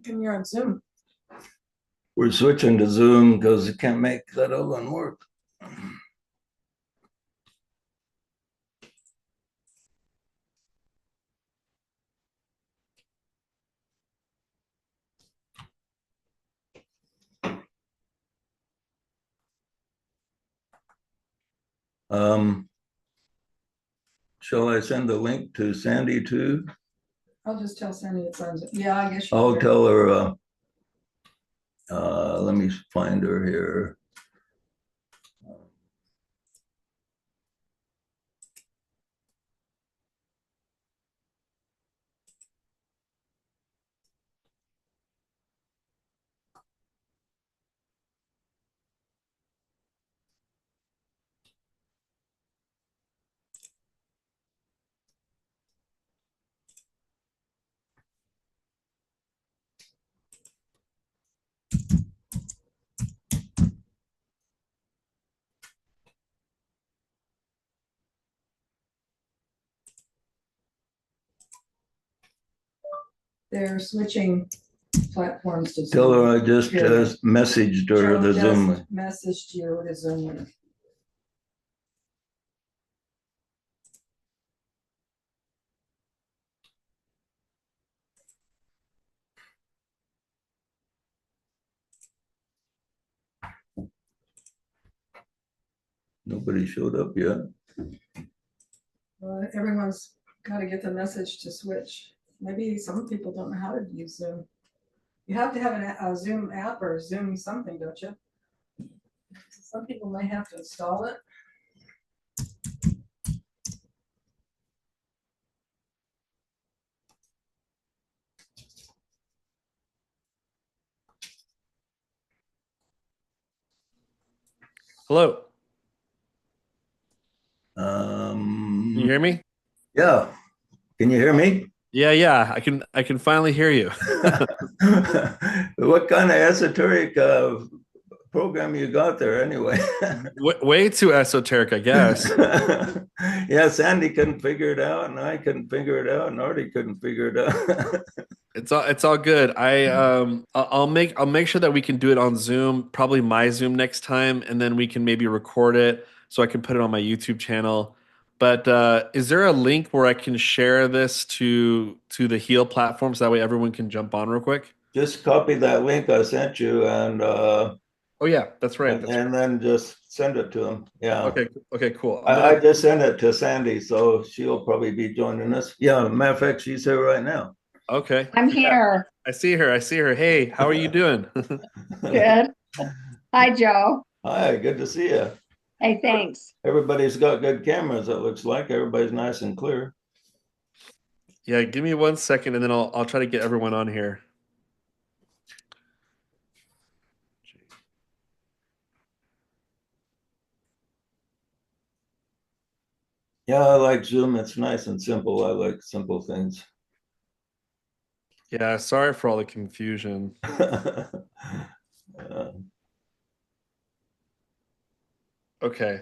And you're on Zoom. We're switching to Zoom because you can't make that other one work. Um, shall I send the link to Sandy too? I'll just tell Sandy it's on Zoom. Yeah, I guess I'll tell her. Let me find her here. They're switching platforms to Zoom. Tell her I just messaged her the Zoom link. Messaged you the Zoom link. Nobody showed up yet. Everyone's got to get the message to switch. Maybe some people don't know how to use Zoom. You have to have a Zoom app or Zoom something, don't you? Some people may have to install it. Hello. Can you hear me? Yeah. Can you hear me? Yeah. I can finally hear you. What kind of esoteric program you got there anyway? Way too esoteric, I guess. Yeah, Sandy couldn't figure it out, and I couldn't figure it out, and Artie couldn't figure it out. It's all good. I'll make sure that we can do it on Zoom, probably my Zoom next time, and then we can maybe record it so I can put it on my YouTube channel. But is there a link where I can share this to the Heal platform so that way everyone can jump on real quick? Just copy that link I sent you, and Oh yeah, that's right. and then just send it to them. Yeah. Okay, cool. I just sent it to Sandy, so she'll probably be joining us. Yeah, matter of fact, she's here right now. Okay. I'm here. I see her. Hey, how are you doing? Good. Hi, Joe. Hi, good to see you. Hey, thanks. Everybody's got good cameras, it looks like. Everybody's nice and clear. Yeah, give me 1 second and then I'll try to get everyone on here. Yeah, I like Zoom. It's nice and simple. I like simple things. Yeah, sorry for all the confusion. Okay.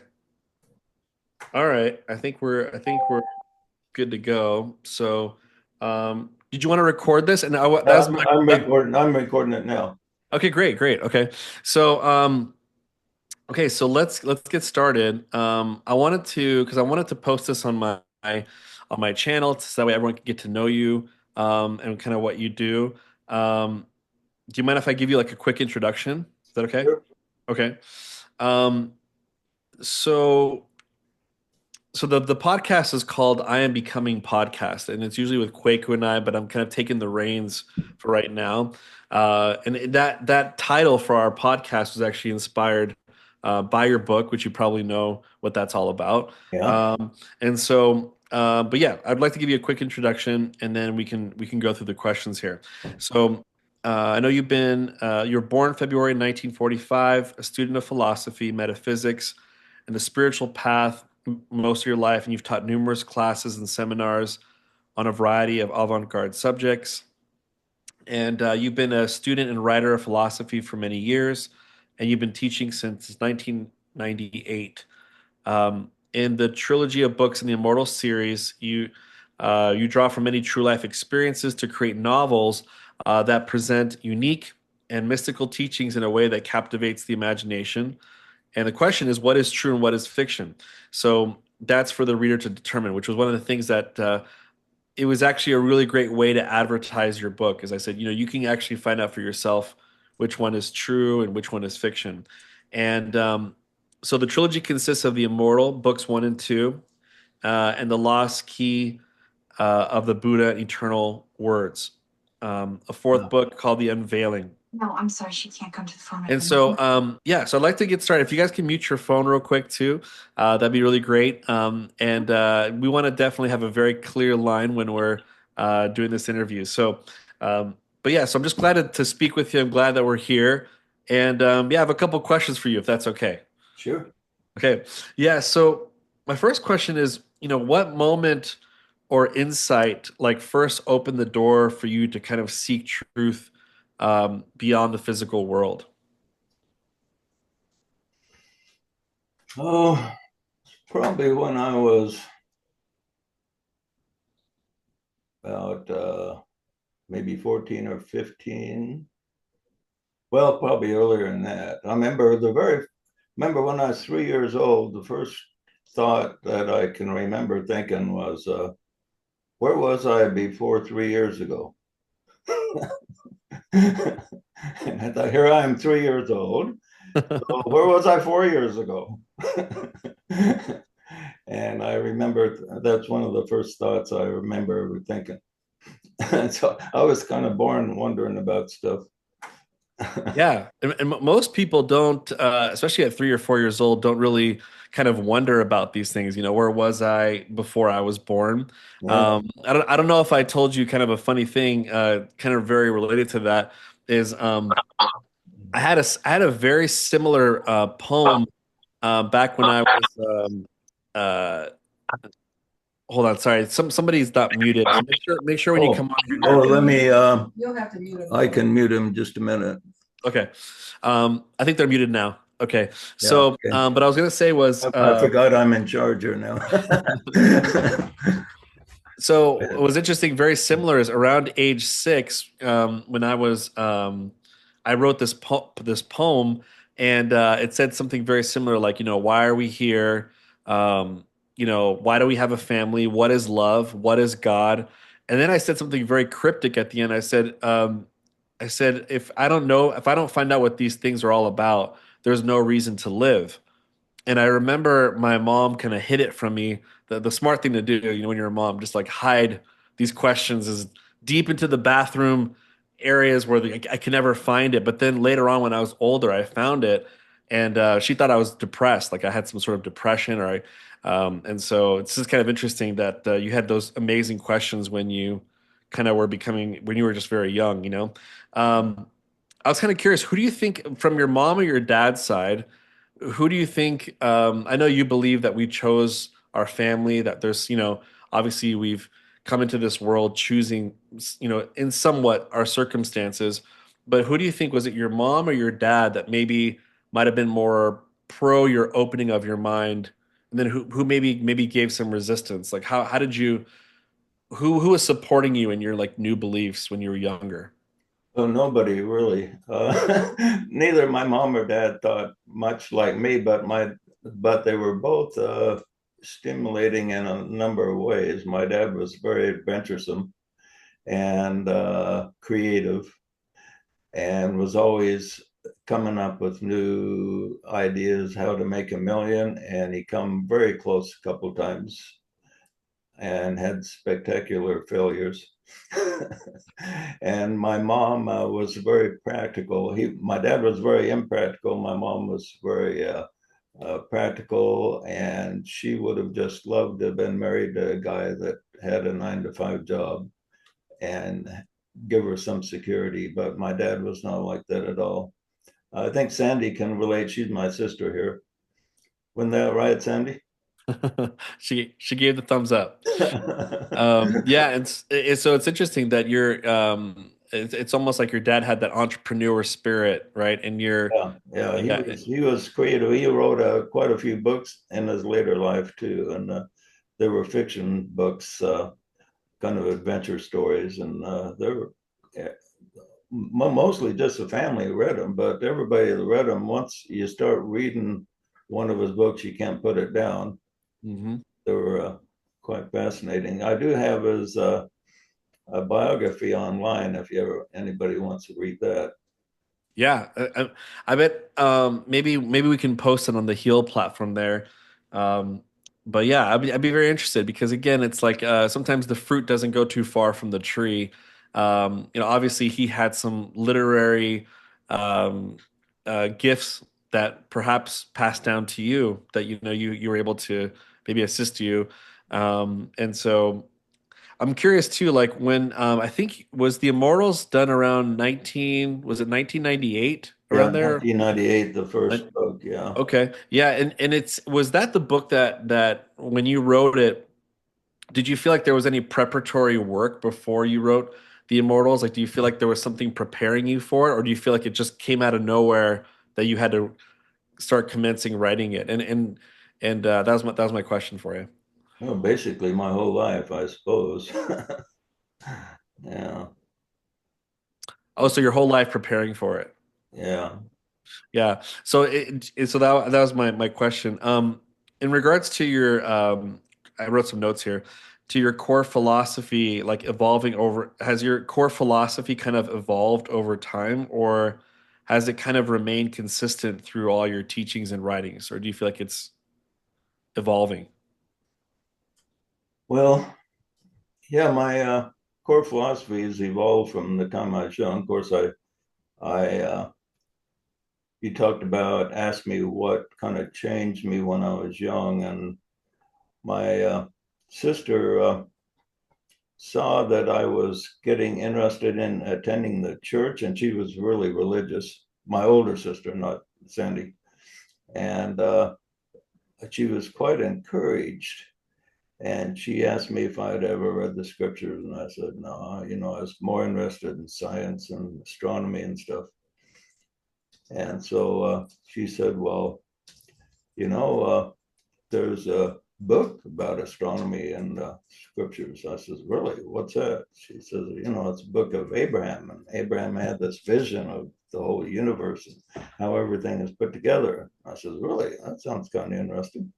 All right. I think we're good to go. So, did you want to record this? And I'm recording it now. Okay, great. Okay. So, so let's get started. I wanted to post this on my channel so that way everyone can get to know you, and kind of what you do. Do you mind if I give you like a quick introduction? Is that okay? Sure. Okay. Um, so the podcast is called I Am Becoming Podcast, and it's usually with Quaco and I, but I'm kind of taking the reins for right now. And that title for our podcast was actually inspired by your book, which you probably know what that's all about. Yeah. But yeah, I'd like to give you a quick introduction, and then we can go through the questions here. So I know you were born February 1945, a student of philosophy, metaphysics, and the spiritual path most of your life, and you've taught numerous classes and seminars on a variety of avant-garde subjects. And you've been a student and writer of philosophy for many years, and you've been teaching since 1998. In the trilogy of books in the Immortal series, you draw from many true life experiences to create novels that present unique and mystical teachings in a way that captivates the imagination. And the question is, what is true and what is fiction? So that's for the reader to determine, which was one of the things that it was actually a really great way to advertise your book. As I said, you can actually find out for yourself which one is true and which one is fiction. And so the trilogy consists of the Immortal, books 1 and 2, and the Lost Key of the Buddha and Eternal Words. A fourth book called The Unveiling. No, I'm sorry, she can't come to the phone right And now. so, so I'd like to get started. If you guys can mute your phone real quick too, that'd be really great. And we want to definitely have a very clear line when we're doing this interview. So, but yeah, so I'm just glad to speak with you. I'm glad that we're here. And I have a couple questions for you, if that's okay. Sure. Okay. Yeah. So my first question is, what moment or insight like first opened the door for you to kind of seek truth beyond the physical world? Oh, probably when I was about maybe 14 or 15. Well, probably earlier than that. I remember when I was 3 years old, the first thought that I can remember thinking was, where was I before 3 years ago? And I thought, here I am 3 years old. So where was I 4 years ago? And I remember that's one of the first thoughts I remember thinking. And so I was kind of born wondering about stuff. Yeah, and most people don't, especially at 3 or 4 years old, don't really kind of wonder about these things. Where was I before I was born? Yeah. I don't know if I told you kind of a funny thing, kind of very related to that is I had a very similar poem back when I was uh, hold on, sorry, somebody's not muted. So make sure when you come on. Let me. You'll have to mute him. I can mute him just a minute. Okay. I think they're muted now. Okay. Yeah, So, okay. but I was going to say was, I forgot I'm in charge here now. so what was interesting, very similar is around age 6, when I was, I wrote this poem and it said something very similar, like, why are we here? Why do we have a family? What is love? What is God? And then I said something very cryptic at the end. I said, if I don't find out what these things are all about, there's no reason to live. And I remember my mom kind of hid it from me. The smart thing to do, when you're a mom, just like hide these questions is deep into the bathroom areas where I can never find it. But then later on, when I was older, I found it, and she thought I was depressed, like I had some sort of depression, and so it's just kind of interesting that you had those amazing questions when you kind of when you were just very young. I was kind of curious, who do you think from your mom or your dad's side? Who do you think? I know you believe that we chose our family, that there's, obviously we've come into this world choosing, in somewhat our circumstances. But who do you think, was it your mom or your dad that maybe might have been more pro your opening of your mind? And then who maybe gave some resistance? Like how did you, who was supporting you in your like new beliefs when you were younger? Oh, nobody really. Neither my mom or dad thought much like me, but they were both stimulating in a number of ways. My dad was very adventuresome and creative, and was always coming up with new ideas how to make a million. And he come very close a couple of times and had spectacular failures. And my mom was very practical. My dad was very impractical. My mom was very practical, and she would have just loved to have been married to a guy that had a 9-to-5 job and give her some security. But my dad was not like that at all. I think Sandy can relate. She's my sister here. Wasn't that right, Sandy? She gave the thumbs up. Yeah, so it's interesting that it's almost like your dad had that entrepreneur spirit, right? And yeah, he was creative. He wrote quite a few books in his later life too, and they were fiction books, kind of adventure stories, and mostly just the family read them, but everybody that read them, once you start reading one of his books, you can't put it down. Hmm. They were quite fascinating. I do have his a biography online if you ever anybody wants to read that. Yeah, I bet maybe we can post it on the Heal platform there. Um, but yeah, I'd be very interested because again, it's like sometimes the fruit doesn't go too far from the tree. Obviously he had some literary um, gifts that perhaps passed down to you that you were able to maybe assist you. And so I'm curious too, like when I think was the Immortals done around 1998 Yeah, around there? 1998, the Uh, first book. Yeah. Okay, yeah, and it's was that the book that when you wrote it, did you feel like there was any preparatory work before you wrote the Immortals? Like, do you feel like there was something preparing you for it, or do you feel like it just came out of nowhere that you had to start commencing writing it? And that was my question for you. Well, basically my whole life, I suppose. Yeah, Oh, so your whole life preparing for it. yeah. Yeah. So that was my question. In regards to your I wrote some notes here. To your core philosophy, like evolving over, has your core philosophy kind of evolved over time, or has it kind of remained consistent through all your teachings and writings, or do you feel like it's evolving? Well, yeah, my core philosophy has evolved from the time I was young. Of course, I you talked about, asked me what kind of changed me when I was young, and my sister saw that I was getting interested in attending the church, and she was really religious. My older sister, not Sandy, and she was quite encouraged. And she asked me if I'd ever read the scriptures, and I said no. I was more interested in science and astronomy and stuff. And so she said, "Well, you know, there's a book about astronomy and scriptures." I says, "Really? What's that?" She says, "It's a book of Abraham, and Abraham had this vision of the whole universe and how everything is put together." I says, "Really? That sounds kind of interesting."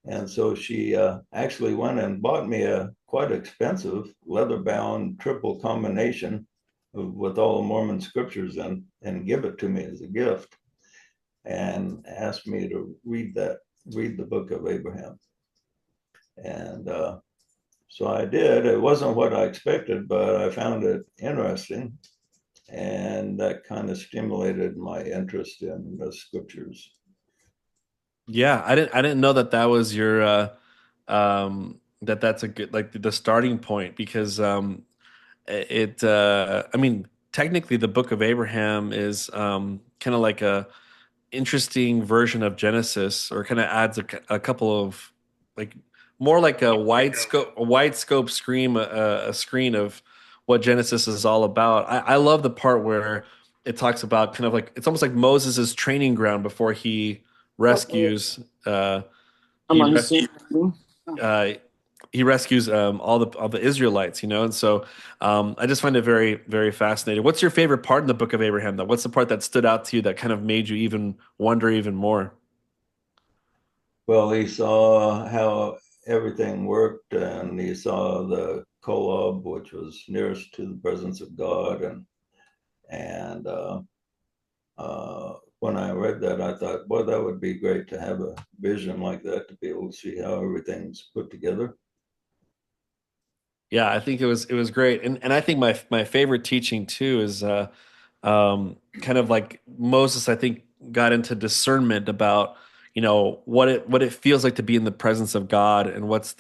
And so she actually went and bought me a quite expensive leather-bound triple combination with all the Mormon scriptures and give it to me as a gift, and asked me to read the book of Abraham. And so I did. It wasn't what I expected, but I found it interesting. And that kind of stimulated my interest in the scriptures. Yeah, I didn't know that was your that's a good like the starting point because I mean technically the book of Abraham is kind of like a interesting version of Genesis, or kind of adds a couple of like more like a wide scope screen a screen of what Genesis is all about. I love the part where it talks about kind of like it's almost like Moses's training ground before he rescues uh he res- uh he rescues all the Israelites, and so I just find it very, very fascinating. What's your favorite part in the Book of Abraham, though? What's the part that stood out to you that kind of made you even wonder even more? Well, he saw how everything worked, and he saw the kolob, which was nearest to the presence of God, and when I read that, I thought, boy, that would be great to have a vision like that, to be able to see how everything's put together. Yeah, I think it was great, and I think my favorite teaching too is kind of like Moses. I think got into discernment about what it feels like to be in the presence of God, and what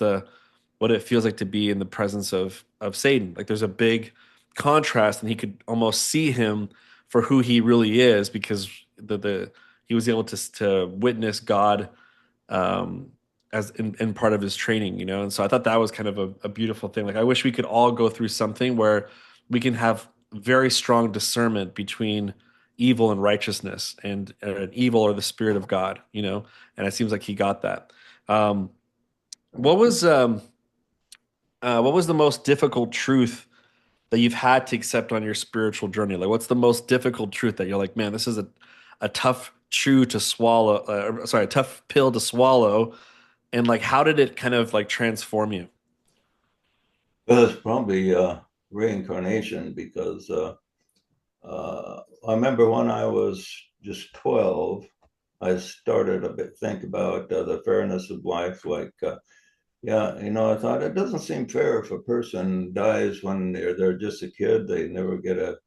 it feels like to be in the presence of Satan. Like there's a big contrast, and he could almost see him for who he really is because the he was able to witness God um, as in part of his training, And so I thought that was kind of a beautiful thing. Like I wish we could all go through something where we can have very strong discernment between evil and righteousness, and evil or the spirit of God. And it seems like he got that. Um, what was the most difficult truth that you've had to accept on your spiritual journey? Like, what's the most difficult truth that you're like, man, this is a tough chew to swallow, a tough pill to swallow. And like, how did it kind of like transform you? Well, it's probably reincarnation because I remember when I was just 12, I started a bit think about the fairness of life. Like, yeah, I thought it doesn't seem fair if a person dies when they're just a kid. They never get a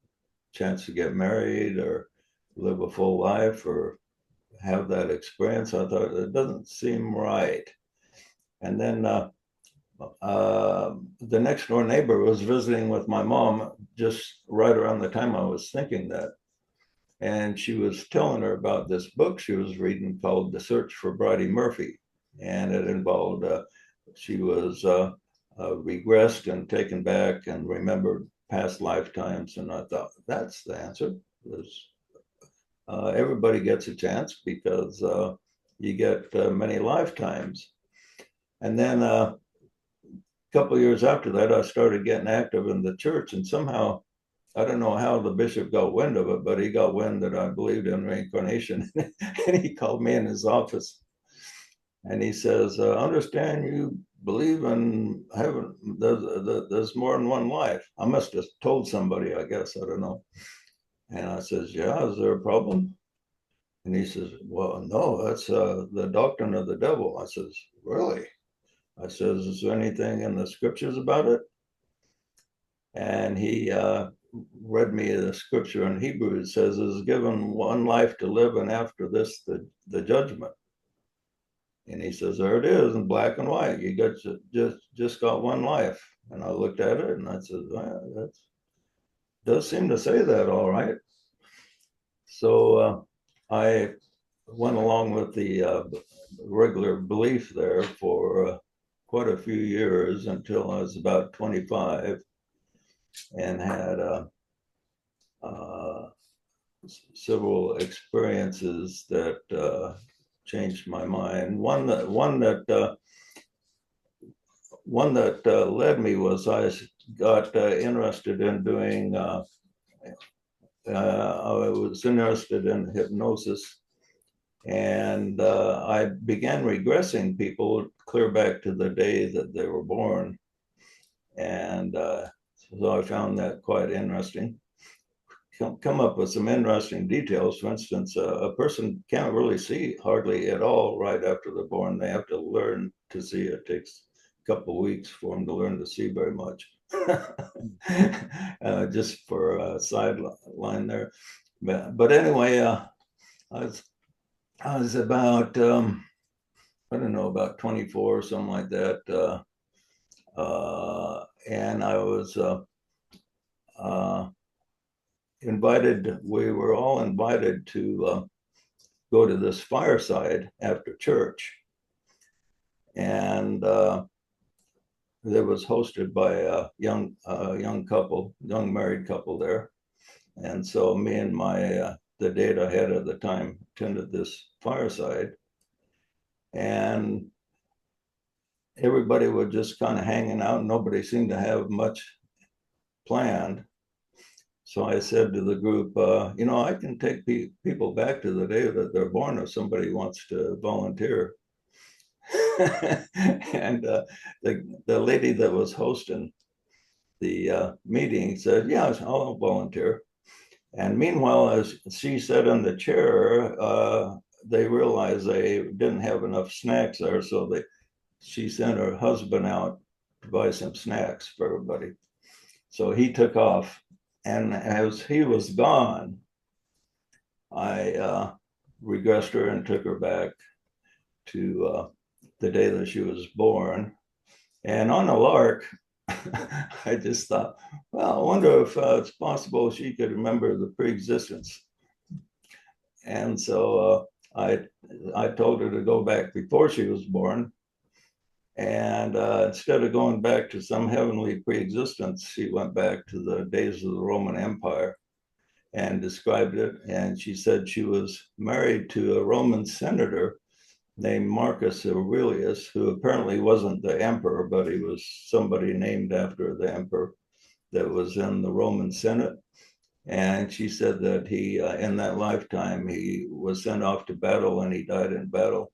chance to get married or live a full life or have that experience. I thought it doesn't seem right. And then the next door neighbor was visiting with my mom just right around the time I was thinking that. And she was telling her about this book she was reading called The Search for Bridie Murphy. And it involved, she was regressed and taken back and remembered past lifetimes. And I thought, that's the answer. Everybody gets a chance because you get many lifetimes. And then couple of years after that, I started getting active in the church, and somehow, I don't know how the bishop got wind of it, but he got wind that I believed in reincarnation, and he called me in his office, and he says, "Understand you believe in heaven? There's more than one life." I must have told somebody, I guess, I don't know. And I says, "Yeah, is there a problem?" And he says, "Well, no, that's the doctrine of the devil." I says, "Really?" I says, "Is there anything in the scriptures about it?" And he read me the scripture in Hebrew. It says, "Is given one life to live, and after this, the judgment." And he says, "There it is in black and white. You got just got one life." And I looked at it and I said, "Well, that does seem to say that, all right." So I went along with the regular belief there for quite a few years until I was about 25 and had several experiences that changed my mind. One that led me was I got interested in doing. I was interested in hypnosis, and I began regressing people clear back to the day that they were born, and so I found that quite interesting. Come up with some interesting details. For instance, a person can't really see hardly at all right after they're born. They have to learn to see. It takes a couple of weeks for them to learn to see very much. Just for a sideline there. But anyway, I was about, I don't know, about 24 or something like that. And I was invited, we were all invited to go to this fireside after church. And that was hosted by a young couple, young married couple there. And so me and my, the data head at the time attended this fireside. And everybody was just kind of hanging out. Nobody seemed to have much planned. So I said to the group, I can take people back to the day that they're born if somebody wants to volunteer. And the lady that was hosting the meeting said, "Yeah, I'll volunteer." And meanwhile, as she sat in the chair, they realized they didn't have enough snacks there, so she sent her husband out to buy some snacks for everybody. So he took off, and as he was gone, I regressed her and took her back to the day that she was born. And on a lark, I just thought, well, I wonder if it's possible she could remember the pre-existence. And so I told her to go back before she was born. And instead of going back to some heavenly pre-existence, she went back to the days of the Roman Empire and described it. And she said she was married to a Roman senator named Marcus Aurelius, who apparently wasn't the emperor, but he was somebody named after the emperor. that was in the Roman Senate. And she said that he, in that lifetime, he was sent off to battle and he died in battle.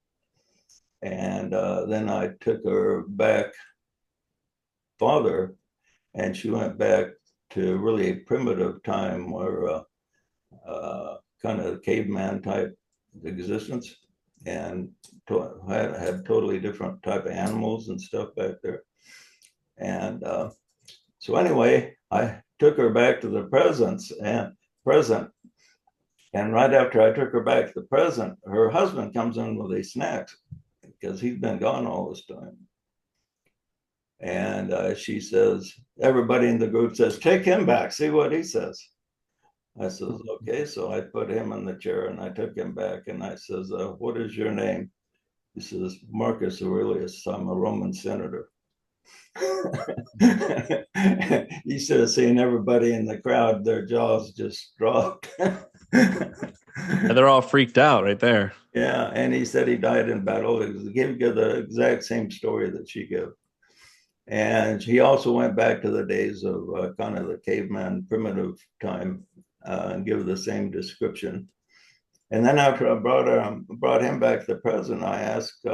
And then I took her back farther, and she went back to really a primitive time where kind of caveman type existence, and had totally different type of animals and stuff back there. And so anyway, I took her back to the present. And right after I took her back to the present, her husband comes in with these snacks because he's been gone all this time. And she says, everybody in the group says, take him back, see what he says. I says, okay. So I put him in the chair and I took him back and I says, what is your name? He says, Marcus Aurelius, I'm a Roman senator. You should have seen everybody in the crowd, their jaws just dropped. And they're all freaked out right there. Yeah, and he said he died in battle. He gave the exact same story that she gave. And he also went back to the days of kind of the caveman primitive time and give the same description. And then after I brought him back to the present, I asked,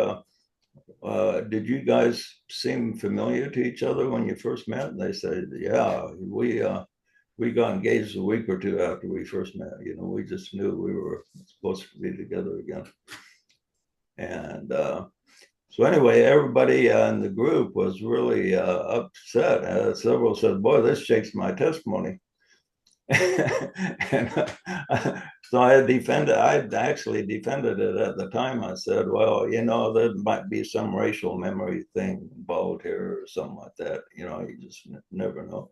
did you guys seem familiar to each other when you first met? And they said, yeah, we got engaged a week or two after we first met. You know, we just knew we were supposed to be together again. And so anyway, everybody in the group was really upset. Several said, boy, this shakes my testimony. And so I actually defended it at the time. I said, well, you know, there might be some racial memory thing involved here or something like that. You know, you just never know.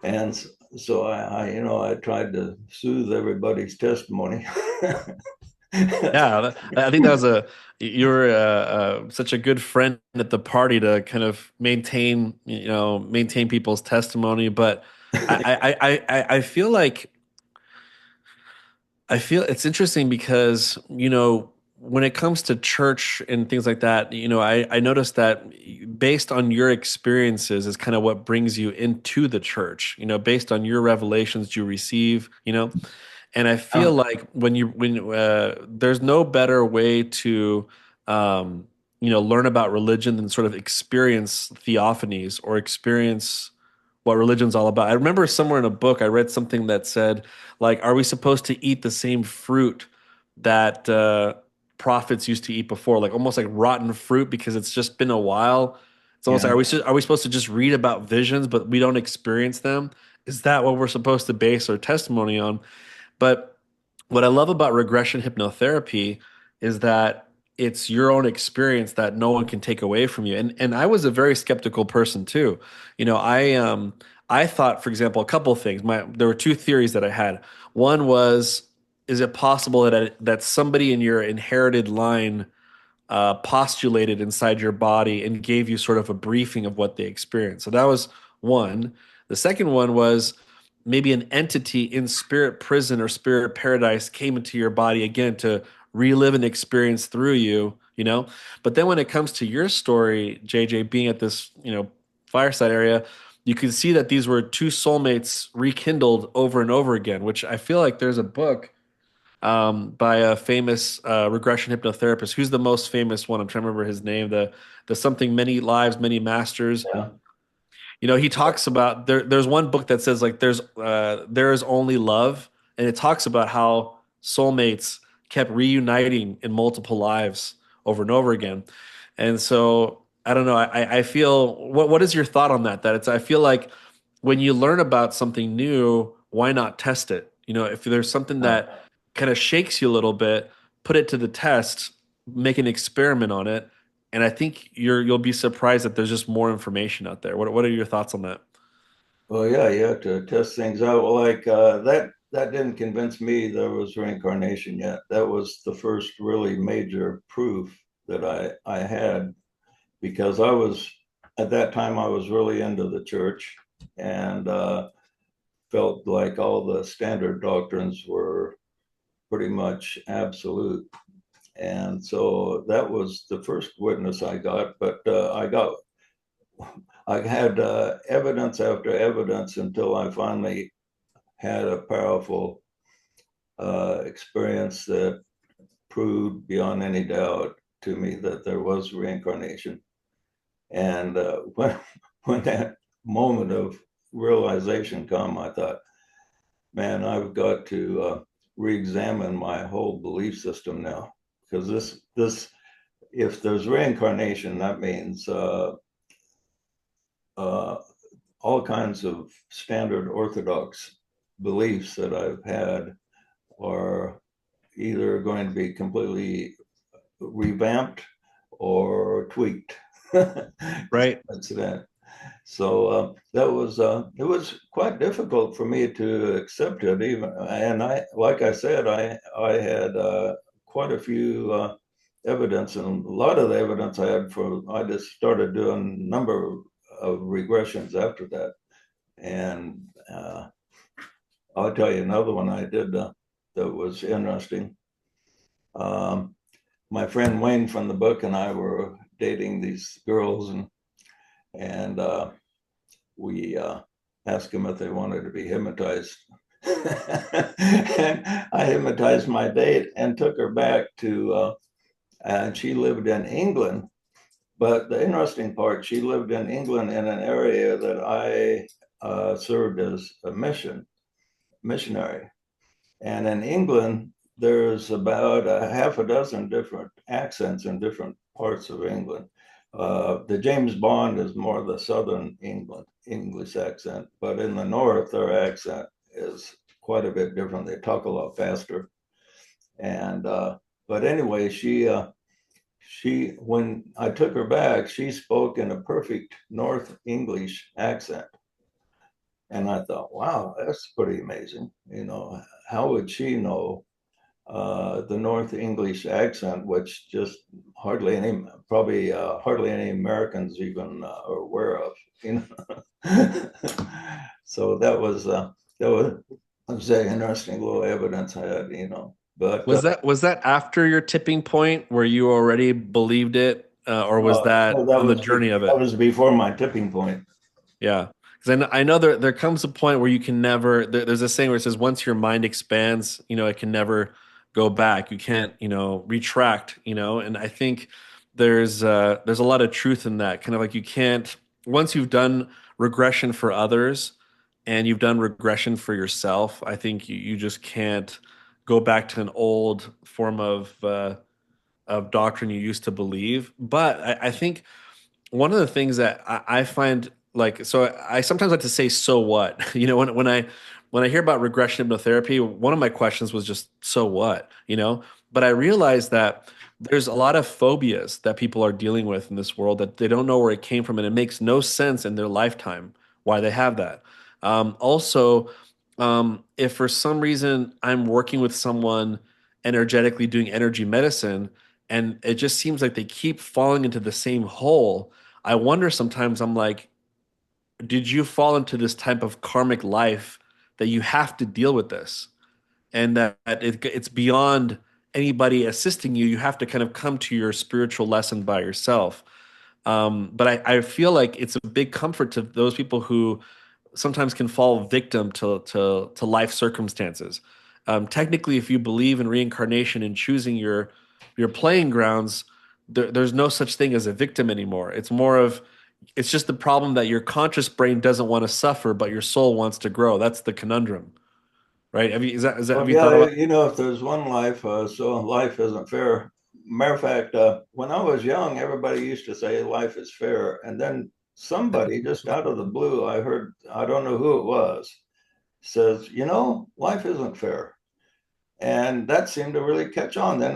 And so I tried to soothe everybody's testimony. Yeah, I think that was you're such a good friend at the party to kind of maintain people's testimony. But I feel like it's interesting because, when it comes to church and things like that, I noticed that based on your experiences is kind of what brings you into the church, based on your revelations you receive, and I feel like when there's no better way to, learn about religion than sort of experience theophanies or experience what religion's all about. I remember somewhere in a book I read something that said, like, are we supposed to eat the same fruit that prophets used to eat before, like almost like rotten fruit because it's just been a while? It's almost like, are we supposed to just read about visions but we don't experience them? Is that what we're supposed to base our testimony on? But what I love about regression hypnotherapy is that it's your own experience that no one can take away from you. And I was a very skeptical person too. I thought, for example, a couple of things. There were two theories that I had. One was, is it possible that somebody in your inherited line postulated inside your body and gave you sort of a briefing of what they experienced? So that was one. The second one was, maybe an entity in spirit prison or spirit paradise came into your body again to relive an experience through you, But then when it comes to your story, JJ, being at this, fireside area, you can see that these were two soulmates rekindled over and over again, which I feel like there's a book by a famous regression hypnotherapist. Who's the most famous one? I'm trying to remember his name. The something, many lives, many masters. Yeah. He talks about there's one book that says, like, there is only love, and it talks about how soulmates kept reuniting in multiple lives over and over again. And so I don't know. I feel, what is your thought on that? I feel like when you learn about something new, why not test it? If there's something that kind of shakes you a little bit, put it to the test, make an experiment on it. And I think you'll be surprised that there's just more information out there. What are your thoughts on that? Well, yeah, you have to test things out. Like that didn't convince me there was reincarnation yet. That was the first really major proof that I had, because I was, at that time, I was really into the church and felt like all the standard doctrines were pretty much absolute. And so that was the first witness I got. But I had evidence after evidence until I finally had a powerful experience that proved beyond any doubt to me that there was reincarnation. And when that moment of realization come, I thought, man, I've got to re-examine my whole belief system now, because this if there's reincarnation, that means all kinds of standard orthodox beliefs that I've had are either going to be completely revamped or tweaked. Right. That's that. So that was it was quite difficult for me to accept it, even. And I, like I said, I had quite a few evidence, and a lot of the evidence I had for. I just started doing a number of regressions after that, and I'll tell you another one I did that was interesting. My friend Wayne from the book and I were dating these girls, and we asked them if they wanted to be hypnotized. And I hypnotized my date and took her back to, and she lived in England. But the interesting part, she lived in England in an area that I served as a missionary. And in England, there's about a half a dozen different accents in different parts of England. The James Bond is more the Southern English accent, but in the North, their accent is quite a bit different. They talk a lot faster. And but anyway, she when I took her back, she spoke in a perfect North English accent. And I thought, wow, that's pretty amazing. You know, how would she know the North English accent, which just hardly any, probably hardly any Americans even are aware of, you know. So that was an interesting little evidence I had, you know. But Was that after your tipping point where you already believed it, or was that no, that on the was journey of that it? was before my tipping point. Yeah, because I know there comes a point where you can never. There's a saying where it says once your mind expands, it can never go back. You can't, retract. And I think there's a lot of truth in that. Kind of like you can't once you've done regression for others and you've done regression for yourself. I think you just can't go back to an old form of doctrine you used to believe. But I think one of the things that I find like so I sometimes like to say so what when I hear about regression hypnotherapy, one of my questions was just so what, but I realized that there's a lot of phobias that people are dealing with in this world that they don't know where it came from, and it makes no sense in their lifetime why they have that. Also, if for some reason I'm working with someone energetically doing energy medicine and it just seems like they keep falling into the same hole, I wonder sometimes, I'm like, did you fall into this type of karmic life that you have to deal with this? And that it's beyond anybody assisting you. You have to kind of come to your spiritual lesson by yourself. But I feel like it's a big comfort to those people who sometimes can fall victim to life circumstances. Technically, if you believe in reincarnation and choosing your playing grounds, there's no such thing as a victim anymore. It's just the problem that your conscious brain doesn't want to suffer, but your soul wants to grow. That's the conundrum, right? Have Well, you thought yeah, about? you know, if there's one life, so life isn't fair. Matter of fact, when I was young, everybody used to say life is fair. And then somebody just out of the blue, I heard, I don't know who it was, says, you know, life isn't fair. And that seemed to really catch on. Then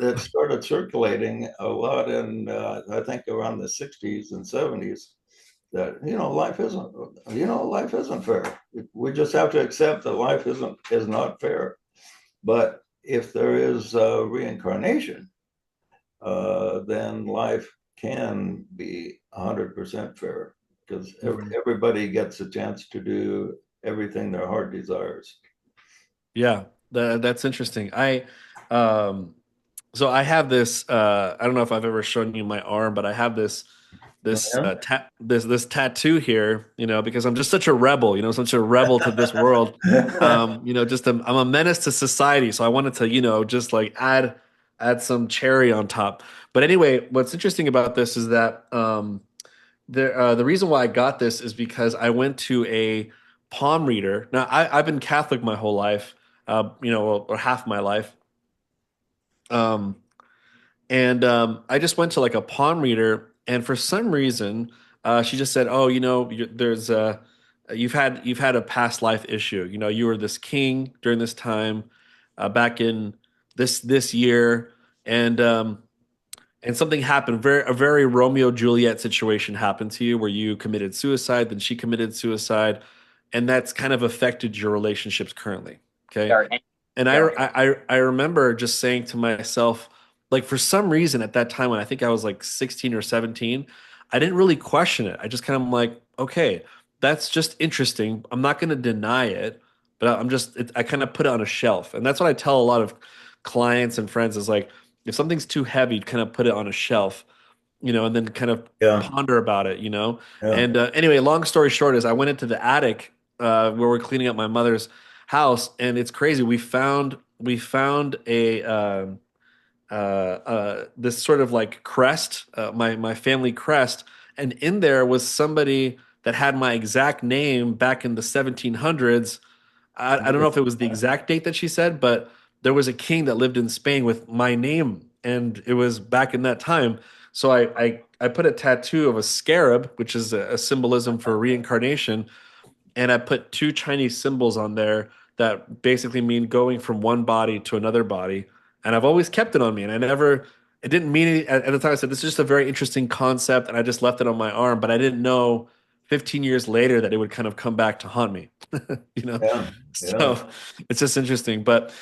it started circulating a lot in, I think, around the 60s and 70s that, life isn't fair. We just have to accept that life is not fair. But if there is reincarnation, then life can be 100% fair because everybody gets a chance to do everything their heart desires. Yeah, that's interesting. So I have this. I don't know if I've ever shown you my arm, but I have this this Yeah. this tattoo here, because I'm just such a rebel, such a rebel to this world. I'm a menace to society. So I wanted to, just like add some cherry on top. But anyway, what's interesting about this is that the reason why I got this is because I went to a palm reader. Now I've been Catholic my whole life, or half my life. Um, and I just went to like a palm reader, and for some reason, she just said, "Oh, you've had a past life issue. You were this king during this time, back in this year, and something happened. A very Romeo Juliet situation happened to you where you committed suicide, then she committed suicide, and that's kind of affected your relationships currently." Okay. And I remember just saying to myself, like, for some reason at that time when I think I was like 16 or 17, I didn't really question it. I just kind of like, okay, that's just interesting. I'm not going to deny it, but I kind of put it on a shelf. And that's what I tell a lot of clients and friends is like, if something's too heavy, kind of put it on a shelf, and then kind of Yeah. ponder about it, Yeah. And anyway, long story short is I went into the attic where we're cleaning up my mother's house, and it's crazy. We found a this sort of like crest, my family crest, and in there was somebody that had my exact name back in the 1700s. I don't know if it was the exact date that she said, but there was a king that lived in Spain with my name, and it was back in that time. So I put a tattoo of a scarab, which is a symbolism for reincarnation, and I put two Chinese symbols on there that basically mean going from one body to another body. And I've always kept it on me, and it didn't mean it at the time. I said this is just a very interesting concept, and I just left it on my arm. But I didn't know 15 years later that it would kind of come back to haunt me. Yeah. So it's just interesting. But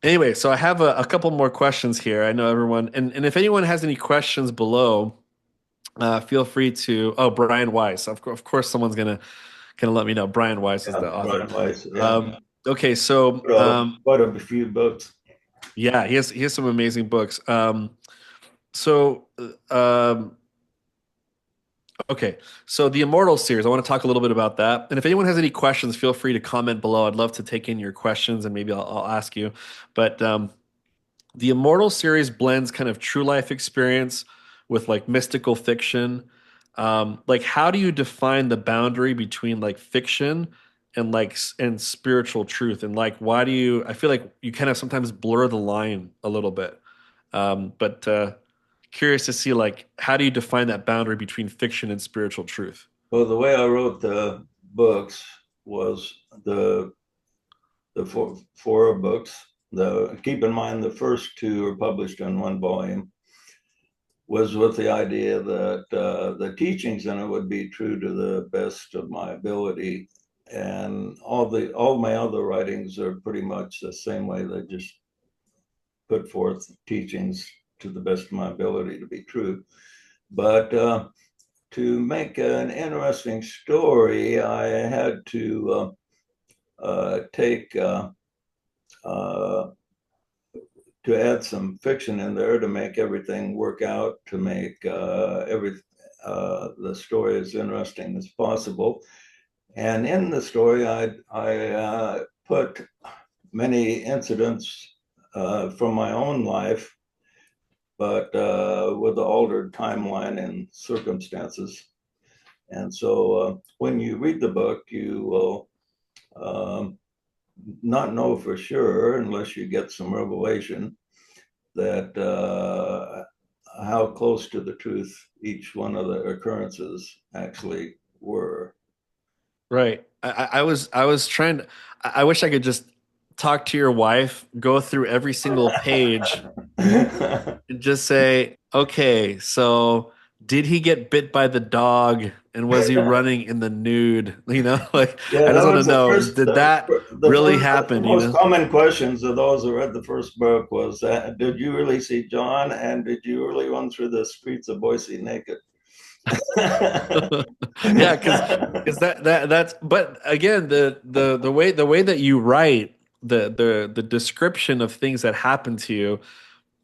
anyway, so I have a couple more questions here. I know everyone, and if anyone has any questions below, feel free to. Oh, Brian Weiss. Of course, someone's gonna let me know. Brian Weiss is the author. Brian Weiss, yeah. Okay, so Quite a few books. yeah, he has some amazing books. So um, okay, so the Immortal series. I want to talk a little bit about that. And if anyone has any questions, feel free to comment below. I'd love to take in your questions, and maybe I'll ask you. But the Immortal series blends kind of true life experience with like mystical fiction. Like, how do you define the boundary between like fiction and and spiritual truth? And like, why do you? I feel like you kind of sometimes blur the line a little bit. But curious to see like, how do you define that boundary between fiction and spiritual truth? Well, the way I wrote the books was the four books. Keep in mind the first two are published in one volume. Was with the idea that the teachings in it would be true to the best of my ability, and all my other writings are pretty much the same way. They just put forth teachings to the best of my ability to be true. But to make an interesting story, I had to take to add some fiction in there to make everything work out, to make the story as interesting as possible. And in the story, I put many incidents from my own life, but with the altered timeline and circumstances. And so when you read the book, you will not know for sure, unless you get some revelation, that how close to the truth each one of the occurrences actually were. Right. I was trying to. I wish I could just talk to your wife, go through every single page, and just say, okay, so did he get bit by the dog, and was he running in the nude? Like, Yeah, I that just want was to the know, first. did that really happen? The most common questions of those who read the first book was, "Did you really see John? And did you really run through the streets of Boise naked?" Yeah, because that's. But again, the way that you write the description of things that happen to you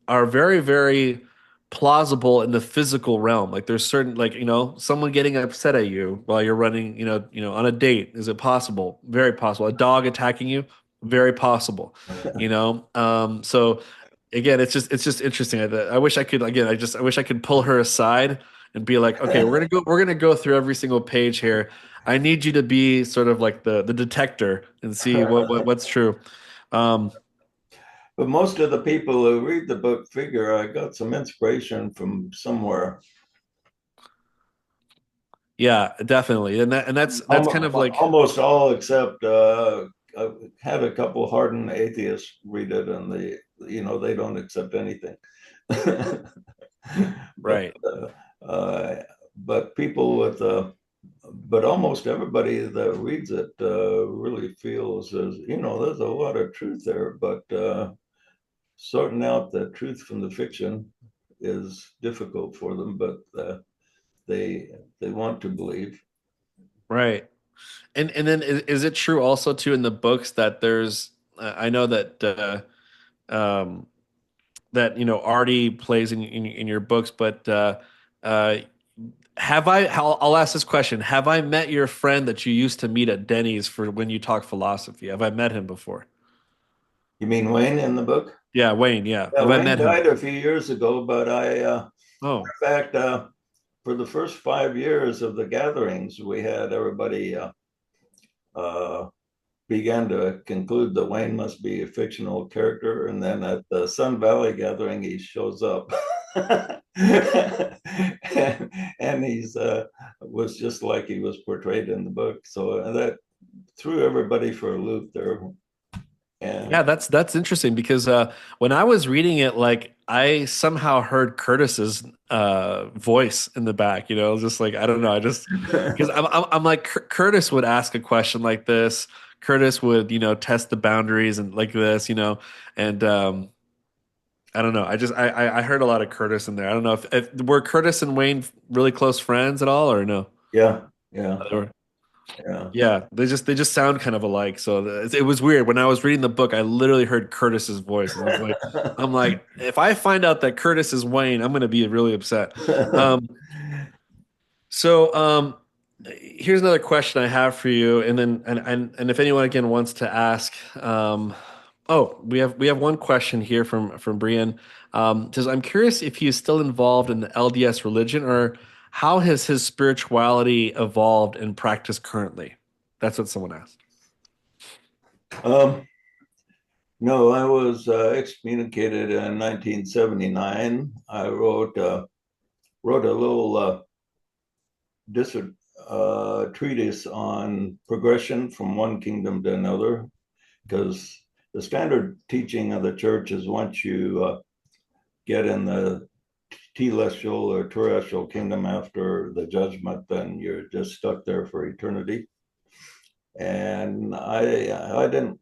are very, very plausible in the physical realm. Like there's certain, like, you know, someone getting upset at you while you're running, on a date. Is it possible? Very possible. A dog attacking you, very possible. So again, it's just interesting. I wish I could, again, I wish I could pull her aside and be like, okay, we're gonna go through every single page here. I need you to be sort of like the detector and see what's true. Um, But most of the people who read the book figure I got some inspiration from somewhere. yeah, definitely. And that's kind of like, Almost all except I had a couple hardened atheists read it, and they don't accept anything. but right. but people with but almost everybody that reads it really feels there's a lot of truth there, but sorting out the truth from the fiction is difficult for them, but they want to believe. Right. And then is it true also too in the books that there's I know um that Artie plays in your books, but uh I'll ask this question. Have I met your friend that you used to meet at Denny's for when you talk philosophy? Have I met him before? You mean Wayne in the book? Yeah, Wayne, yeah. Yeah, Have I Wayne met him? died a few years ago, but Oh, in fact, for the first 5 years of the gatherings, we had everybody uh, began to conclude that Wayne must be a fictional character, and then at the Sun Valley gathering, he shows up, and he's was just like he was portrayed in the book. So that threw everybody for a loop there. And yeah, that's interesting because when I was reading it, like I somehow heard Curtis's voice in the back. Just like I don't know, I just because I'm like Curtis would ask a question like this. Curtis would test the boundaries and like this, and I don't know. I heard a lot of Curtis in there. I don't know if were Curtis and Wayne really close friends at all or no. yeah, yeah, They were- yeah. Yeah, they just sound kind of alike. So it was weird when I was reading the book. I literally heard Curtis's voice, and I'm like, if I find out that Curtis is Wayne, I'm gonna be really upset. Um, so here's another question I have for you, and then and if anyone again wants to ask, oh, we have one question here from Brian. Says I'm curious if he is still involved in the LDS religion or how has his spirituality evolved and practice currently? That's what someone asked. um, no, I was excommunicated in 1979. I wrote a little treatise on progression from one kingdom to another, because the standard teaching of the church is once you get in the telestial or terrestrial kingdom after the judgment, then you're just stuck there for eternity. And I didn't,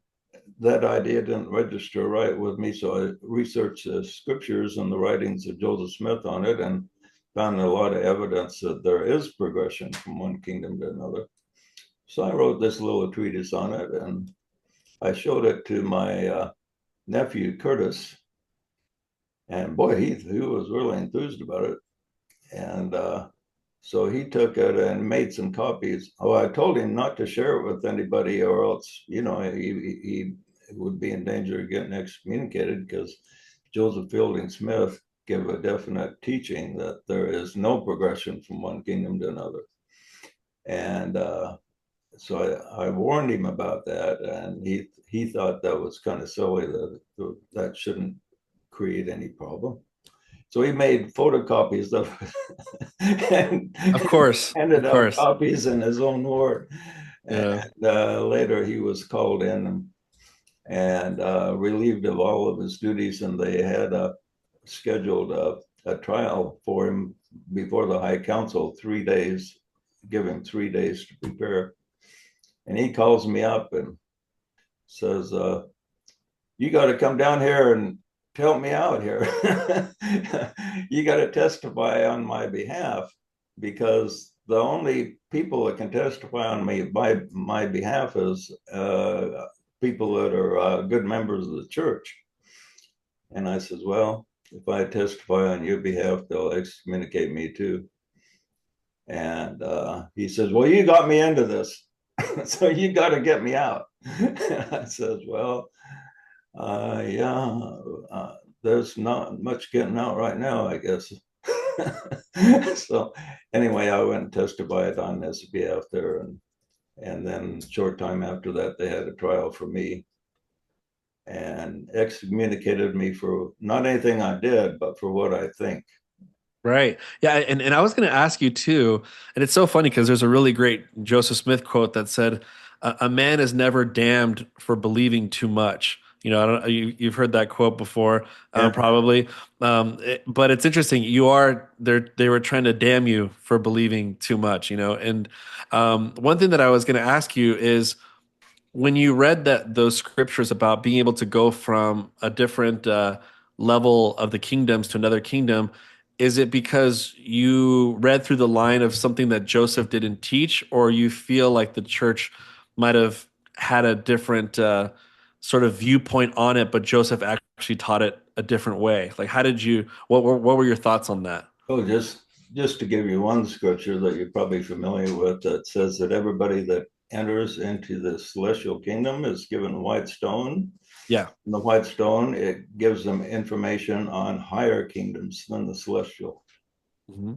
that idea didn't register right with me, so I researched the scriptures and the writings of Joseph Smith on it, and found a lot of evidence that there is progression from one kingdom to another. So I wrote this little treatise on it, and I showed it to my nephew Curtis, and boy, he was really enthused about it. And so he took it and made some copies. Oh, I told him not to share it with anybody, or else he would be in danger of getting excommunicated, because Joseph Fielding Smith gave a definite teaching that there is no progression from one kingdom to another. And so I warned him about that, and he thought that was kind of silly, that shouldn't create any problem. So he made photocopies of it and Of course, of handed out course. copies in his own ward. Yeah. And later he was called in and relieved of all of his duties, and they had scheduled a trial for him before the High Council, 3 days, give him 3 days to prepare. And he calls me up and says, you got to come down here and help me out here. You got to testify on my behalf, because the only people that can testify on me by my behalf is people that are good members of the church. And I says, well, if I testify on your behalf, they'll excommunicate me too. And he says, well, you got me into this, so you got to get me out. I says, well, yeah, there's not much getting out right now, I guess. So anyway, I went and testified on his behalf there, and then short time after that, they had a trial for me and excommunicated me for not anything I did, but for what I think. Right. Yeah. And I was going to ask you too. And it's so funny because there's a really great Joseph Smith quote that said, a man is never damned for believing too much. You know, I don't, you've heard that quote before, Yeah. probably. But it's interesting. They were trying to damn you for believing too much, you know? And one thing that I was going to ask you is, when you read those scriptures about being able to go from a different level of the kingdoms to another kingdom, is it because you read through the line of something that Joseph didn't teach, or you feel like the church might have had a different sort of viewpoint on it, but Joseph actually taught it a different way? Like, how did you? What were your thoughts on that? Oh, just to give you one scripture that you're probably familiar with, that says that everybody that enters into the celestial kingdom is given a white stone. Yeah. And the white stone, it gives them information on higher kingdoms than the celestial. Mm-hmm.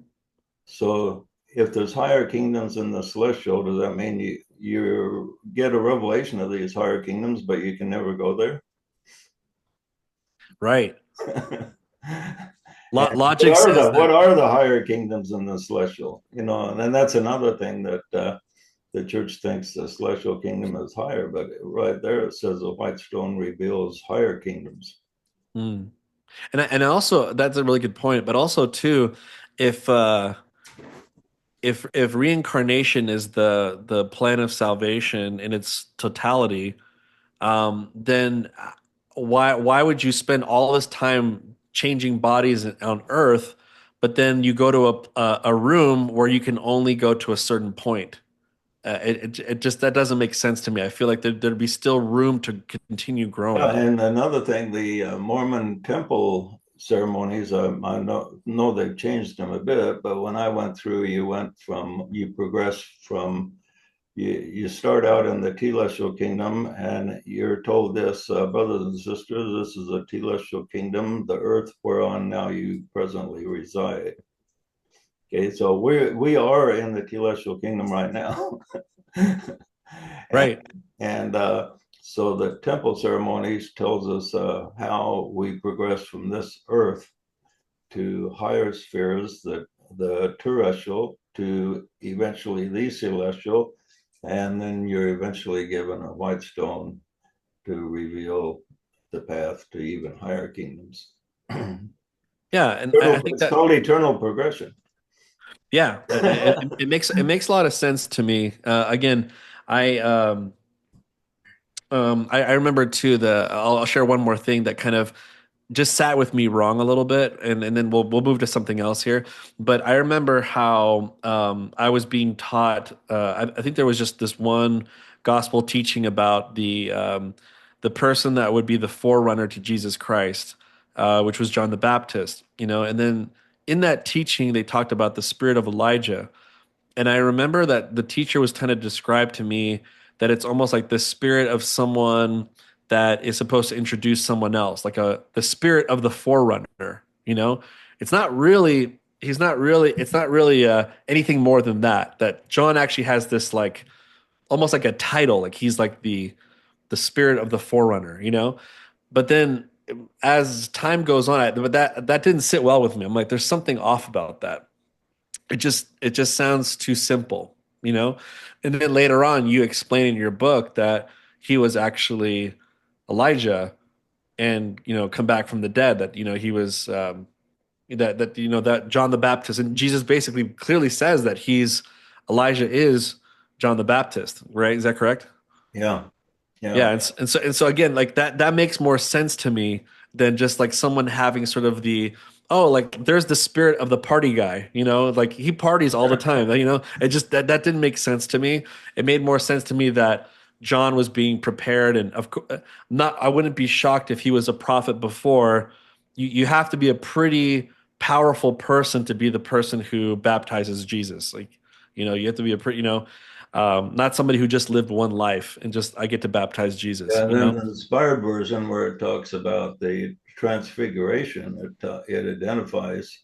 So if there's higher kingdoms than the celestial, does that mean you get a revelation of these higher kingdoms, but you can never go there? Right. And Logic says what that. are the higher kingdoms in the celestial? You know, and then that's another thing that the church thinks the celestial kingdom is higher, but right there it says the white stone reveals higher kingdoms. Mm. And also, that's a really good point. But also too, if if reincarnation is the plan of salvation in its totality, then why would you spend all this time changing bodies on Earth, but then you go to a room where you can only go to a certain point? It just, that doesn't make sense to me. I feel like there'd be still room to continue growing. And another thing, the Mormon temple ceremonies, I know they've changed them a bit, but when I went through, you progress from, you start out in the telestial kingdom, and you're told this, brothers and sisters, this is a telestial kingdom, the earth whereon now you presently reside. Okay, so we are in the telestial kingdom right now. Right. And so the temple ceremonies tells us how we progress from this earth to higher spheres, the terrestrial, to eventually the celestial, and then you're eventually given a white stone to reveal the path to even higher kingdoms. Yeah, and I think It's that, called eternal progression. yeah, it makes a lot of sense to me. Again, I I remember too, I'll share one more thing that kind of just sat with me wrong a little bit, and then we'll move to something else here. But I remember how I was being taught. I think there was just this one gospel teaching about the person that would be the forerunner to Jesus Christ, which was John the Baptist. You know, and then in that teaching they talked about the spirit of Elijah. And I remember that the teacher was trying to describe to me that it's almost like the spirit of someone that is supposed to introduce someone else, like the spirit of the forerunner. You know, it's not really. He's not really. It's not really anything more than that. That John actually has this like almost like a title, like he's like the spirit of the forerunner. You know, but then as time goes on, but that didn't sit well with me. I'm like, there's something off about that. It just sounds too simple, you know. And then later on you explain in your book that he was actually Elijah, and come back from the dead, that he was that John the Baptist, and Jesus basically clearly says that Elijah is John the Baptist, right? Is that correct? Yeah. Yeah, and so again, like that makes more sense to me than just like someone having sort of like there's the spirit of the party guy, like he parties all the time, it just that didn't make sense to me. It made more sense to me that John was being prepared, and of course, not I wouldn't be shocked if he was a prophet before, you have to be a pretty powerful person to be the person who baptizes Jesus. Like, you have to be a pretty, not somebody who just lived one life and just, I get to baptize Jesus. And then the inspired version where it talks about the transfiguration, it identifies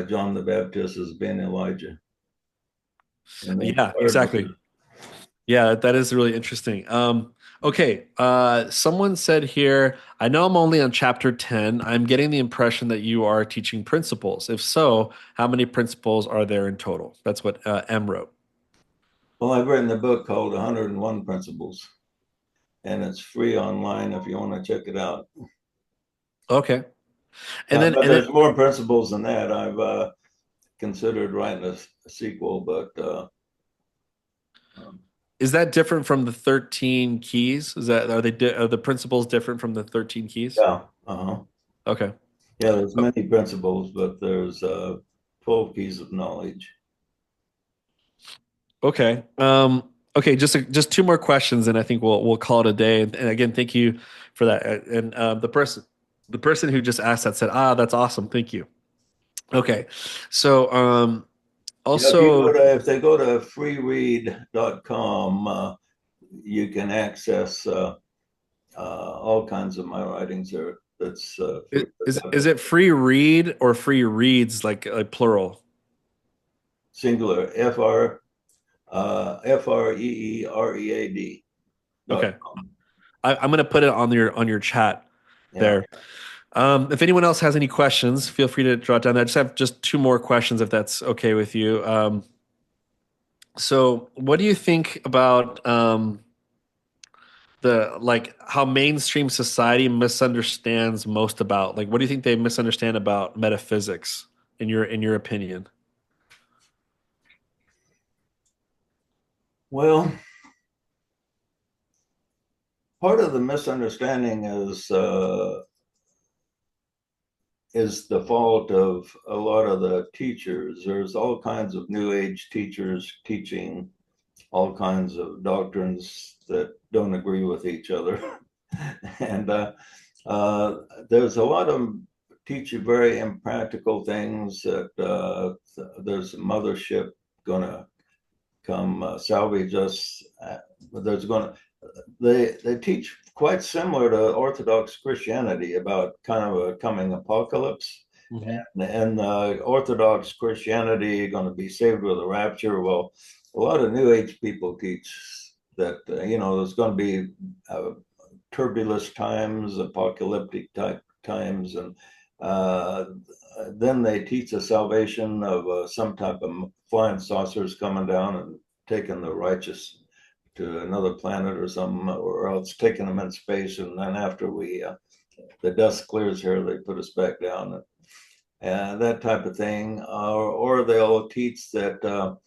John the Baptist as being Elijah. Yeah, exactly. Version. Yeah, that is really interesting. Okay, someone said here, I know I'm only on chapter 10. I'm getting the impression that you are teaching principles. If so, how many principles are there in total? That's what M wrote. Well, I've written a book called 101 Principles, and it's free online if you want to check it out. Okay. But there's more principles than that. I've considered writing a sequel, but is that different from the 13 keys? Are the principles different from the 13 keys? Yeah. Okay. Yeah, there's many principles, but there's 12 keys of knowledge. Okay. Okay. Just two more questions, and I think we'll call it a day. And again, thank you for that. And the person who just asked that said, "That's awesome. Thank you." Okay. So also, if they go to freeread.com, you can access all kinds of my writings there. That's is it free read or free reads, like plural? Singular. FREEREAD. Okay. I'm going to put it on your chat there. If anyone else has any questions, feel free to jot down that. I just have two more questions, if that's okay with you. So what do you think about how mainstream society misunderstands most about, like, what do you think they misunderstand about metaphysics in your opinion? Well, part of the misunderstanding is the fault of a lot of the teachers. There's all kinds of New Age teachers teaching all kinds of doctrines that don't agree with each other. And there's a lot of teach you very impractical things that there's a mothership going to come salvage us. There's going to, they teach quite similar to Orthodox Christianity about kind of a coming apocalypse. Mm-hmm. And Orthodox Christianity going to be saved with a rapture. Well, a lot of New Age people teach that, there's going to be turbulent times, apocalyptic type times. And then they teach the salvation of some type of flying saucers coming down and taking the righteous to another planet or something, or else taking them in space. And then after the dust clears here, they put us back down. And that type of thing. Or they'll teach that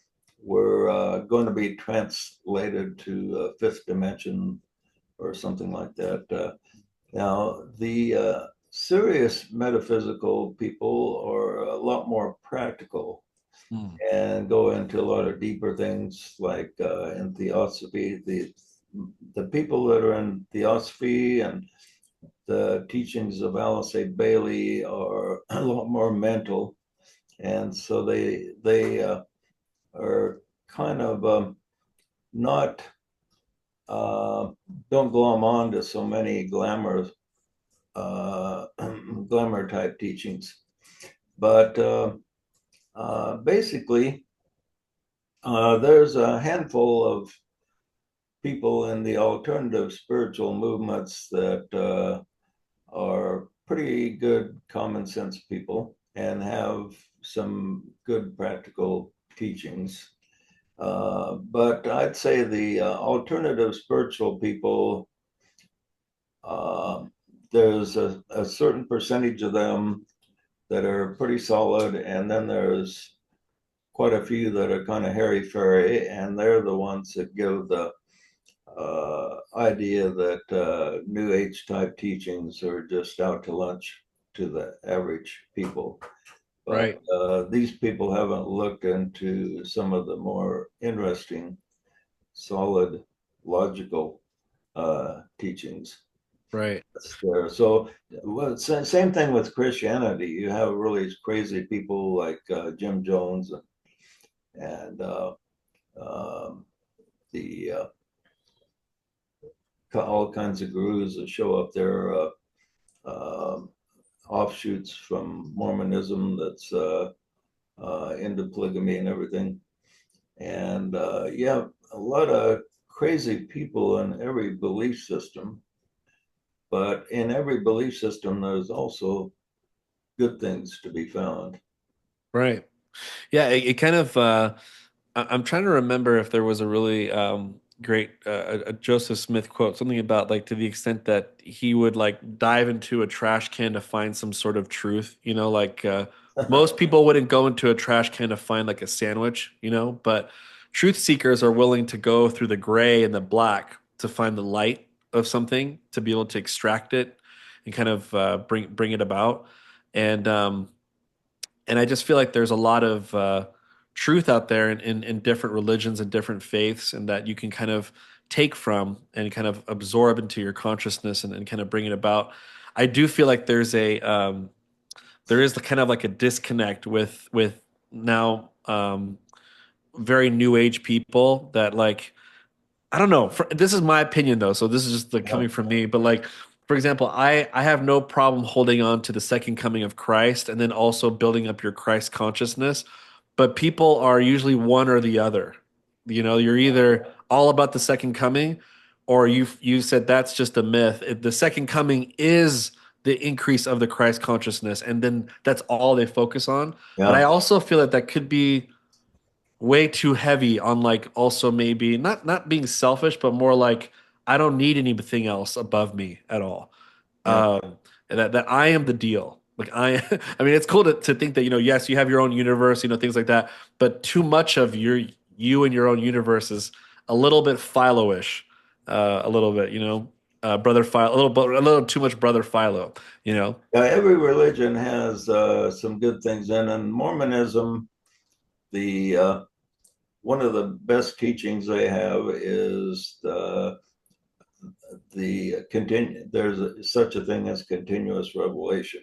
we're going to be translated to fifth dimension or something like that. Now, the serious metaphysical people are a lot more practical and go into a lot of deeper things, like in theosophy. The people that are in theosophy and the teachings of Alice A. Bailey are a lot more mental, and so they are kind of not don't glom on to so many glamour type teachings, but basically there's a handful of people in the alternative spiritual movements that are pretty good common sense people and have some good practical teachings. But I'd say the alternative spiritual people, there's a certain percentage of them that are pretty solid, and then there's quite a few that are kind of hairy-fairy, and they're the ones that give the idea that New Age type teachings are just out to lunch to the average people. But right. These people haven't looked into some of the more interesting, solid, logical teachings. Right. that's there. So, well, same thing with Christianity. You have really crazy people like Jim Jones and um, the all kinds of gurus that show up there, um offshoots from Mormonism that's into polygamy and everything. And yeah, a lot of crazy people in every belief system. But in every belief system, there's also good things to be found. Right. Yeah, it kind of I'm trying to remember if there was a really great a Joseph Smith quote, something about like to the extent that he would like dive into a trash can to find some sort of truth, like most people wouldn't go into a trash can to find like a sandwich, but truth seekers are willing to go through the gray and the black to find the light of something, to be able to extract it and kind of bring it about. And and I just feel like there's a lot of truth out there in different religions and different faiths, and that you can kind of take from and kind of absorb into your consciousness and kind of bring it about. I do feel like there is kind of like a disconnect with now very new age people that like I don't know. This is my opinion though, so this is just like Yeah. coming from me. But like, for example, I have no problem holding on to the second coming of Christ and then also building up your Christ consciousness. But people are usually one or the other. You're either all about the second coming, or you said that's just a myth. The second coming is the increase of the Christ consciousness, and then that's all they focus on. But I Yeah. also feel that that could be way too heavy on like also maybe not being selfish, but more like I don't need anything else above me at all. Yeah. And that I am the deal. Like I mean, it's cool to think that, yes, you have your own universe, things like that, but too much of you and your own universe is a little bit Philo-ish, a little bit, brother Philo, a little too much brother Philo, Yeah, every religion has some good things in, and Mormonism, the one of the best teachings they have is the continue. Such a thing as continuous revelation.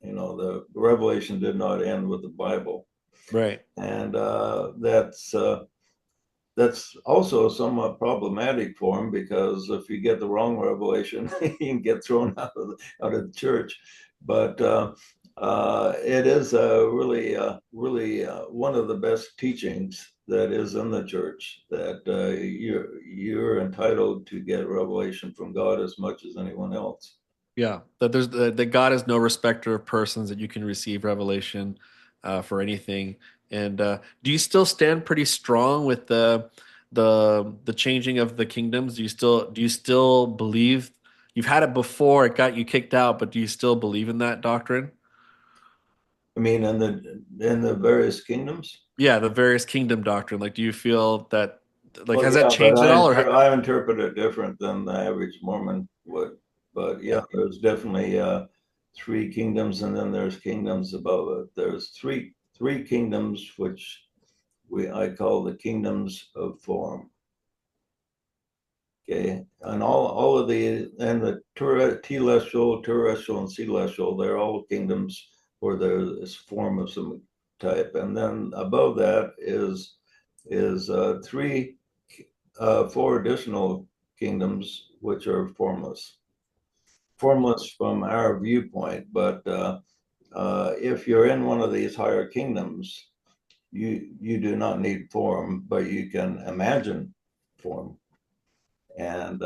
The revelation did not end with the Bible, Right. and that's also somewhat problematic for them, because if you get the wrong revelation, you can get thrown out of the church. But it is really one of the best teachings that is in the church, that you're entitled to get revelation from God as much as anyone else. Yeah, that God is no respecter of persons, that you can receive revelation for anything. And do you still stand pretty strong with the changing of the kingdoms? Do you still believe you've had it before, it got you kicked out, but do you still believe in that doctrine? I mean, in the various kingdoms. Yeah, the various kingdom doctrine. Like, do you feel that like Well, has that yeah, but changed at all, or I interpret it different than the average Mormon would. But yeah, yeah, there's definitely three kingdoms, and then there's kingdoms above it. There's three kingdoms, which I call the kingdoms of form. Okay, and all of the telestial, terrestrial, and celestial, they're all kingdoms where there's form of some type, and then above that is four additional kingdoms which are formless from our viewpoint. But if you're in one of these higher kingdoms, you do not need form, but you can imagine form, and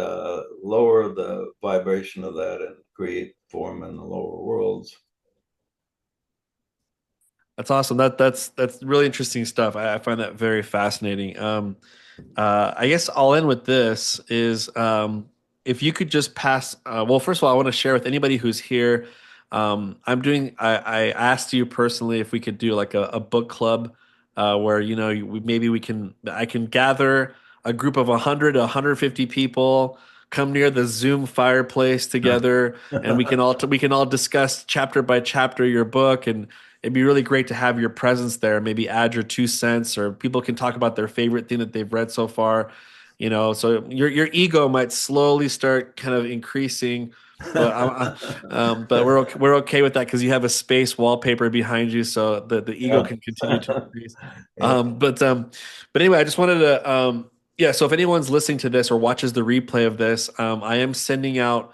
lower the vibration of that and create form in the lower worlds. that's awesome. That's really interesting stuff. I find that very fascinating. I guess I'll end with this is if you could just pass. Well, first of all, I want to share with anybody who's here. I asked you personally if we could do like a book club where maybe I can gather a group of 100 to 150 people, come near the Zoom fireplace together, and we can all discuss chapter by chapter your book. And it'd be really great to have your presence there. Maybe add your 2 cents, or people can talk about their favorite thing that they've read so far. So your ego might slowly start kind of increasing, But we're okay with that because you have a space wallpaper behind you, so the ego Yeah. can continue to increase. Yeah. But anyway, I just wanted to yeah. So if anyone's listening to this or watches the replay of this, I am sending out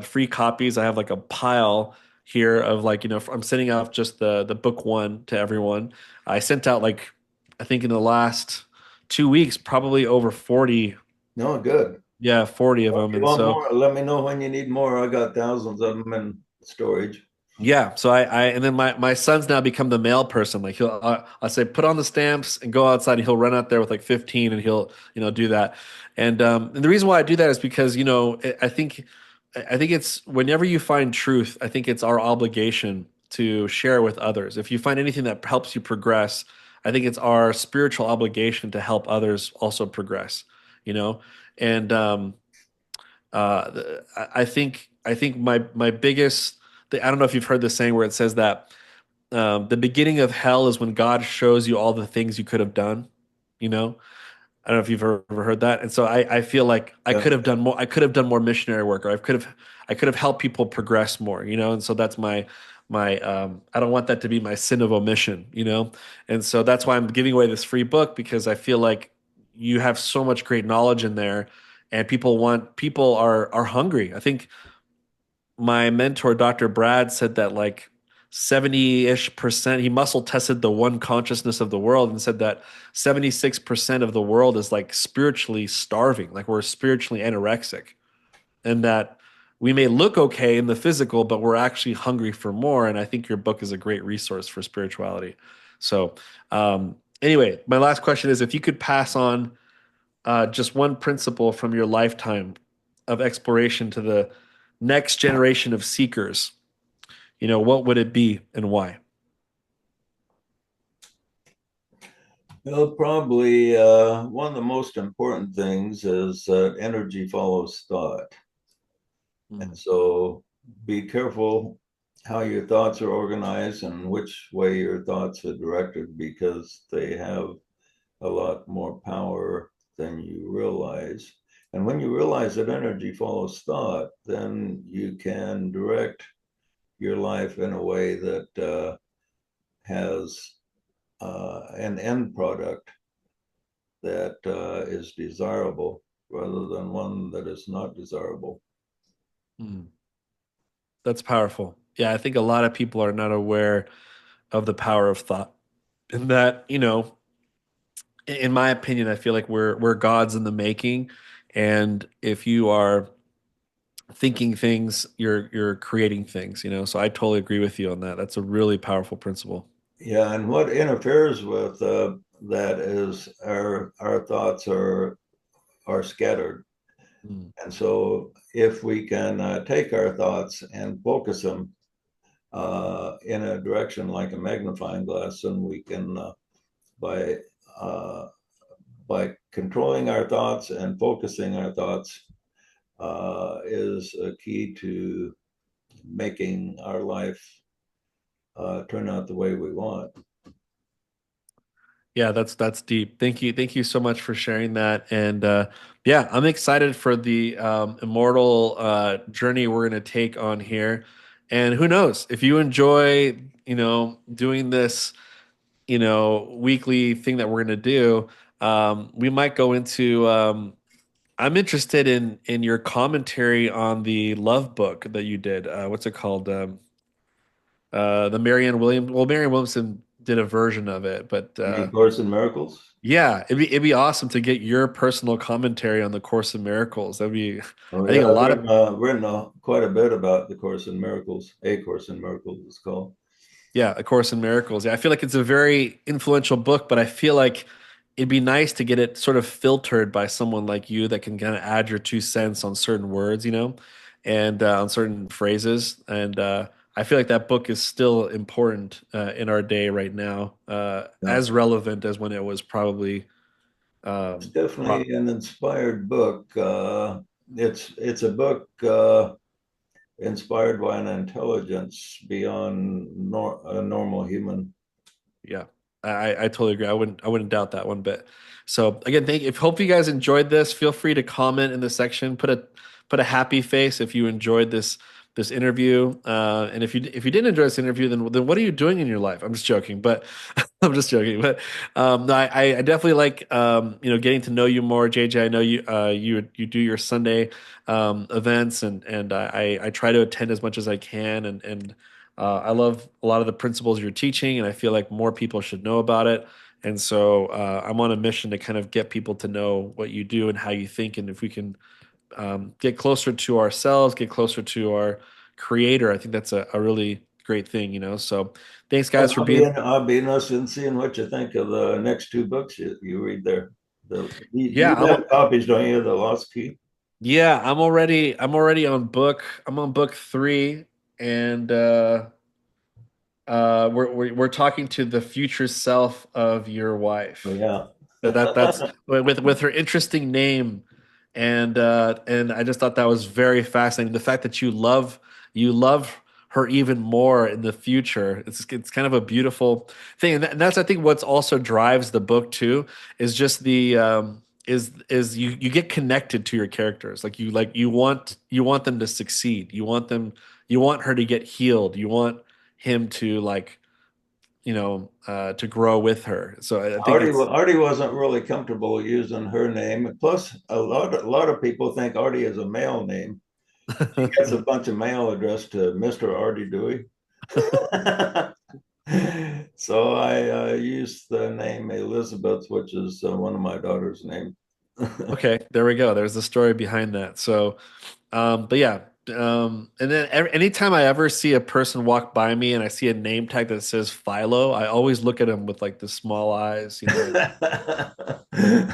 free copies. I have like a pile here of like I'm sending out just the book one to everyone. I sent out like I think in the last 2 weeks probably over 40. No, good. Yeah, 40 of Well, them. if you And want so more, let me know when you need more. I got thousands of them in storage. yeah, so I and then my son's now become the mail person. Like I say put on the stamps and go outside. And he'll run out there with like 15 and he'll do that. And the reason why I do that is because I think it's whenever you find truth, I think it's our obligation to share with others. If you find anything that helps you progress, I think it's our spiritual obligation to help others also progress. You know, and I think my biggest I don't know if you've heard this saying where it says that the beginning of hell is when God shows you all the things you could have done. You know, I don't know if you've ever heard that. And so I feel like I Yeah. could have done more. I could have done more missionary work, or I could have helped people progress more. You know, and so that's my I don't want that to be my sin of omission. You know, and so that's why I'm giving away this free book because I feel like you have so much great knowledge in there, and people are hungry. I think my mentor, Dr. Brad, said that like 70-ish%, he muscle tested the one consciousness of the world and said that 76% of the world is like spiritually starving, like we're spiritually anorexic, and that we may look okay in the physical, but we're actually hungry for more. And I think your book is a great resource for spirituality. So, anyway, my last question is if you could pass on just one principle from your lifetime of exploration to the next generation of seekers, what would it be and why? Well, probably one of the most important things is that energy follows thought. And so be careful how your thoughts are organized and which way your thoughts are directed because they have a lot more power than you realize. And when you realize that energy follows thought, then you can direct your life in a way that has an end product that is desirable rather than one that is not desirable. Mm. That's powerful. Yeah, I think a lot of people are not aware of the power of thought. And that, in my opinion, I feel like we're gods in the making. And if you are thinking things, you're creating things. So I totally agree with you on that. That's a really powerful principle. Yeah, and what interferes with that is our thoughts are scattered. Mm. And so if we can take our thoughts and focus them in a direction like a magnifying glass, then we can by uh, by controlling our thoughts and focusing our thoughts is a key to making our life turn out the way we want. Yeah, that's deep. Thank you so much for sharing that. And yeah, I'm excited for the immortal journey we're going to take on here. And who knows if you enjoy, doing this, weekly thing that we're going to do, we might go into. I'm interested in your commentary on the love book that you did. What's it called? The Marianne Williams. Well, Marianne Williamson did a version of it, but You mean Course in Miracles? yeah, it'd be awesome to get your personal commentary on the Course in Miracles. That'd be, Oh I think yeah, a I've lot of written quite a bit about the Course in Miracles. A Course in Miracles is called. yeah, A Course in Miracles. Yeah, I feel like it's a very influential book, but I feel like it'd be nice to get it sort of filtered by someone like you that can kind of add your 2 cents on certain words, and on certain phrases. And I feel like that book is still important in our day right now, Yeah. as relevant as when it was probably. It's Pro- definitely an inspired book. It's a book inspired by an intelligence beyond a normal human. Yeah, I totally agree. I wouldn't doubt that one bit. So again, hope you guys enjoyed this. Feel free to comment in the section. put a happy face if you enjoyed this interview. And if you didn't enjoy this interview, then what are you doing in your life? I'm just joking, but I'm just joking. But no, I definitely like getting to know you more, JJ. I know you do your Sunday events, and I try to attend as much as I can, and I love a lot of the principles you're teaching, and I feel like more people should know about it. And so I'm on a mission to kind of get people to know what you do and how you think, and if we can get closer to ourselves, get closer to our creator. I think that's a really great thing. So thanks guys for being. I'll be interested in seeing what you think of the next two books you read there. Yeah, You have copies, don't you? The Lost Key. yeah, I'm already on book 3, and we're talking to the future self of your wife. Oh, yeah. That's with her interesting name, and I just thought that was very fascinating. The fact that you love her even more in the future. It's kind of a beautiful thing, and that's I think what's also drives the book too is just the is you get connected to your characters. You want them to succeed. You want her to get healed. You want him to to grow with her. So I think Artie wasn't really comfortable using her name. Plus, a lot of people think Artie is a male name. He gets a bunch of mail addressed to Mr. Artie Dewey. So I used the name Elizabeth, which is one of my daughter's name. Okay, there we go. There's the story behind that. So, but yeah, and then anytime I ever see a person walk by me and I see a name tag that says Philo, I always look at him with like the small eyes.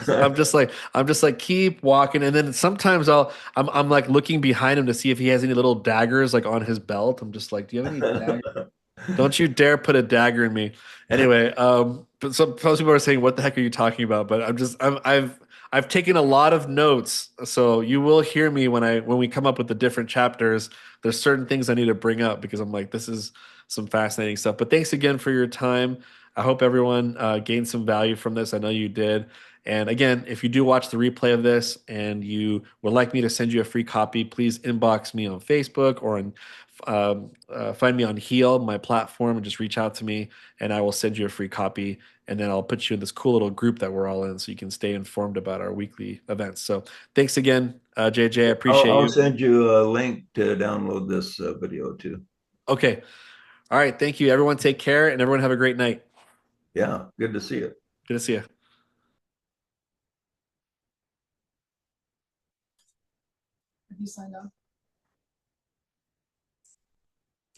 I'm just like keep walking, and then sometimes I'm like looking behind him to see if he has any little daggers like on his belt. I'm just like, do you have any daggers? Don't you dare put a dagger in me. Anyway, but some people are saying, "What the heck are you talking about?" But I've taken a lot of notes, so you will hear me when we come up with the different chapters. There's certain things I need to bring up because I'm like, this is some fascinating stuff. But thanks again for your time. I hope everyone gained some value from this. I know you did. And again, if you do watch the replay of this and you would like me to send you a free copy, please inbox me on Facebook or find me on Heal, my platform, and just reach out to me, and I will send you a free copy. And then I'll put you in this cool little group that we're all in, so you can stay informed about our weekly events. So thanks again, JJ. I appreciate I'll you. send you a link to download this video too. Okay. All right. Thank you, everyone. Take care, and everyone have a great night. Yeah, good to see you. Good to see you. Have you signed off?